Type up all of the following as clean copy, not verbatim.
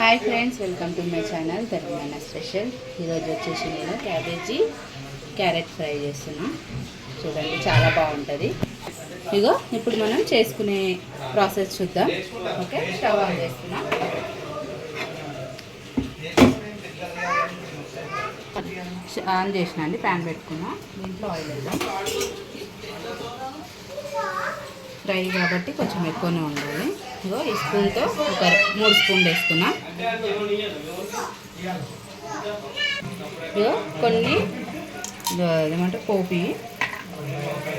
Hi friends, welcome to my channel Telangana special. ఈరోజు వచ్చేసి నేను క్యాబేజీ క్యారెట్ ఫ్రై చేస్తున్నా. చూడండి, చాలా బాగుంటుంది. ఇగో ఇప్పుడు మనం చేసుకునే ప్రాసెస్ చూద్దాం. ఓకే, స్టవ్ ఆన్ చేస్తున్నా. ఆన్ చేసిన అండి, ప్యాన్ పెట్టుకున్నా. దీంట్లో ఆయిల్ వేద్దాం. ఫ్రై కాబట్టి కొంచెం ఎక్కువనే ఉండాలి. ఇగో ఈ స్పూన్తో ఒక 3 స్పూన్లు వేసుకున్నా. ఇగో కొన్ని ఏమంటే పోపు,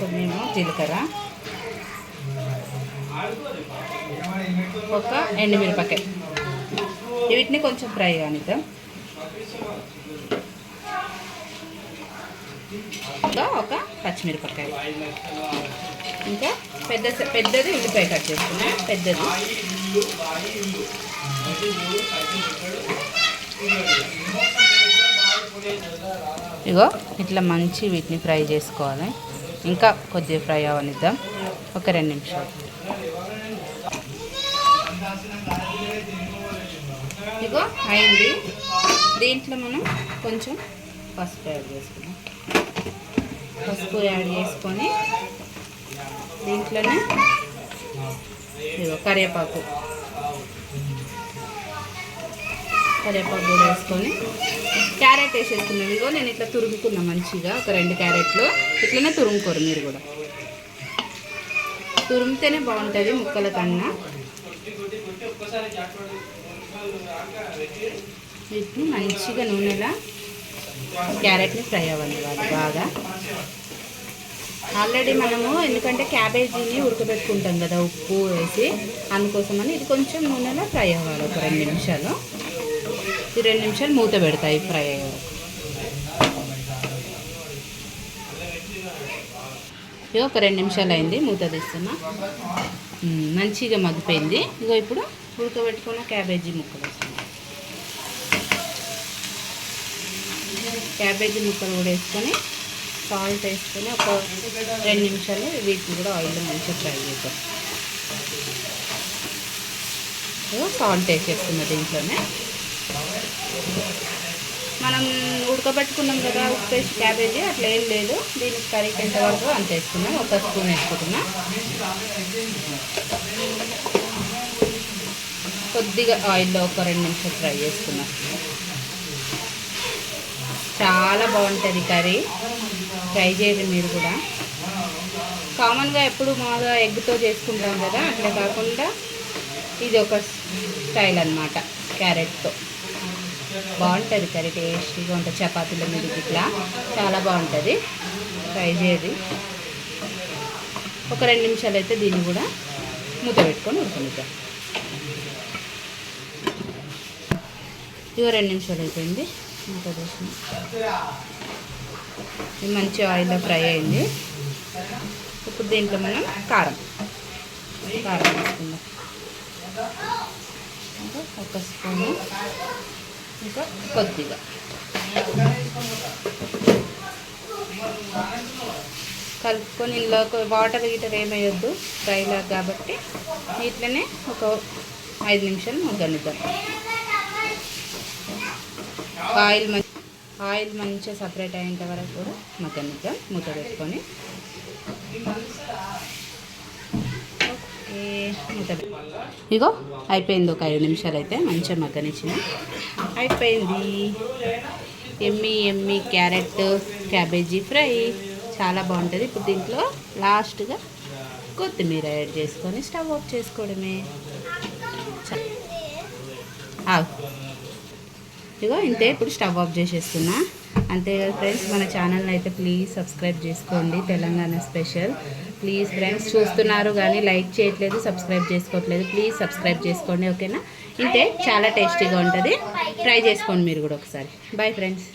కొన్ని ఏమో జీలకర్ర, ఒక ఎండుమిరపకాయ. వీటిని కొంచెం ఫ్రై కానిద్దాం. ఇంకా ఒక పచ్చిమిరపకాయ, ఇంకా పెద్దది ఉల్లిపాయ కట్ చేసుకున్నా. పెద్దది ఇగో ఇట్లా మంచి వీటిని ఫ్రై చేసుకోవాలి. ఇంకా కొద్దిగా ఫ్రై అవనిద్దాం, ఒక 2 నిమిషాలు. ఇగో అయింది. దీంట్లో మనం కొంచెం పసుపు యాడ్ చేసుకున్నాం. పసుపు యాడ్ చేసుకొని దీంట్లోనే ఇగో కరివేపాకు కూడా వేసుకొని క్యారెట్ వేసేసుకున్నాం. ఇగో నేను ఇట్లా తురుముకున్నా మంచిగా. ఒక 2 క్యారెట్లు ఇట్లనే తురుముకోరు మీరు కూడా. తురిమితేనే బాగుంటుంది ముక్కల కన్నా. వీటిని మంచిగా నూనెలా క్యారెట్ని ఫ్రై అవ్వాలి బాగా. ఆల్రెడీ మనము ఎందుకంటే క్యాబేజీని ఉడకబెట్టుకుంటాం కదా ఉప్పు వేసి, అందుకోసమని ఇది కొంచెం నూనెలో ఫ్రై అవ్వాలి. ఒక 2 నిమిషాలు. ఈ 2 నిమిషాలు మూత పెడతాయి ఫ్రై అయ్యారు. ఇగో ఒక 2 నిమిషాలు అయింది, మూత తీస్తున్నా. మంచిగా మగ్గిపోయింది. ఇగో ఇప్పుడు ఉడకబెట్టుకున్న క్యాబేజీ ముక్కలు వేస్తున్నాం. క్యాబేజీ ముక్కలు కూడా వేసుకొని సాల్ట్ వేసుకొని ఒక 2 నిమిషాలు వీటిని కూడా ఆయిల్లో మంచిగా ఫ్రై చేద్దాం. సాల్ట్ వేసేస్తున్నా. దీంట్లోనే మనం ఉడకబెట్టుకున్నాం కదా ఉప్పు వేసి క్యాబేజీ, అట్లా ఏం లేదు. దీనికి కర్రీకి ఎంతవరకు అంత వేసుకున్నాం. ఒక స్పూన్ వేసుకుంటున్నా. కొద్దిగా ఆయిల్లో ఒక 2 నిమిషాలు ఫ్రై చేసుకున్నాం. చాలా బాగుంటుంది కర్రీ. ట్రై చేయండి మీరు కూడా. కామన్గా ఎప్పుడు మాగా ఎగ్తో చేసుకుంటాం కదా, అట్లా కాకుండా ఇది ఒక స్టైల్ అన్నమాట. క్యారెట్తో బాగుంటుంది కర్రీ, టేస్టీగా ఉంటుంది. చపాతీల మీద ఇట్లా చాలా బాగుంటుంది. ట్రై చేయండి. ఒక 2 నిమిషాలు అయితే దీన్ని కూడా మూత పెట్టుకొని ఉడకనిద్దాం. ఇక 2 నిమిషాలు అయిపోయింది. మూత వేసిన ఇది మంచి ఆయిల్లో ఫ్రై అయింది. ఇప్పుడు దీంట్లో మనం కారం వేసుకుందాం. ఒక స్పూను, ఇంకా కొద్దిగా. కలుపుకొని ఇందులో వాటర్ ఏమేయొద్దు, ఫ్రైలా కాబట్టి ఇట్లనే ఒక 5 నిమిషాలు మగ్గనిద్దాం. ఆయిల్ మంచిగా సపరేట్ అయ్యేంత వరకు కూడా మగ్గనిద్దాం, మూత పెట్టుకొని. ఓకే, మూత ఇగో అయిపోయింది. ఒక 5 నిమిషాలు అయితే మంచిగా మగ్గనిచ్చిన అయిపోయింది. ఎమ్మి క్యారెట్ క్యాబేజీ ఫ్రై చాలా బాగుంటుంది. ఇప్పుడు దీంట్లో లాస్ట్గా కొత్తిమీర యాడ్ చేసుకొని స్టవ్ ఆఫ్ చేసుకోవడమే. ఇగో ఇంతే. ఇప్పుడు స్టవ్ ఆఫ్ చేసేస్తున్నా. అంతే కదా ఫ్రెండ్స్. మన ఛానల్ని అయితే ప్లీజ్ సబ్స్క్రైబ్ చేసుకోండి, తెలంగాణ స్పెషల్. ప్లీజ్ ఫ్రెండ్స్, చూస్తున్నారు కానీ లైక్ చేయట్లేదు, సబ్స్క్రైబ్ చేసుకోవట్లేదు. ప్లీజ్ సబ్స్క్రైబ్ చేసుకోండి, ఓకేనా? ఇంతే. చాలా టేస్టీగా ఉంటుంది. ట్రై చేసుకోండి మీరు కూడా ఒకసారి. Bye friends.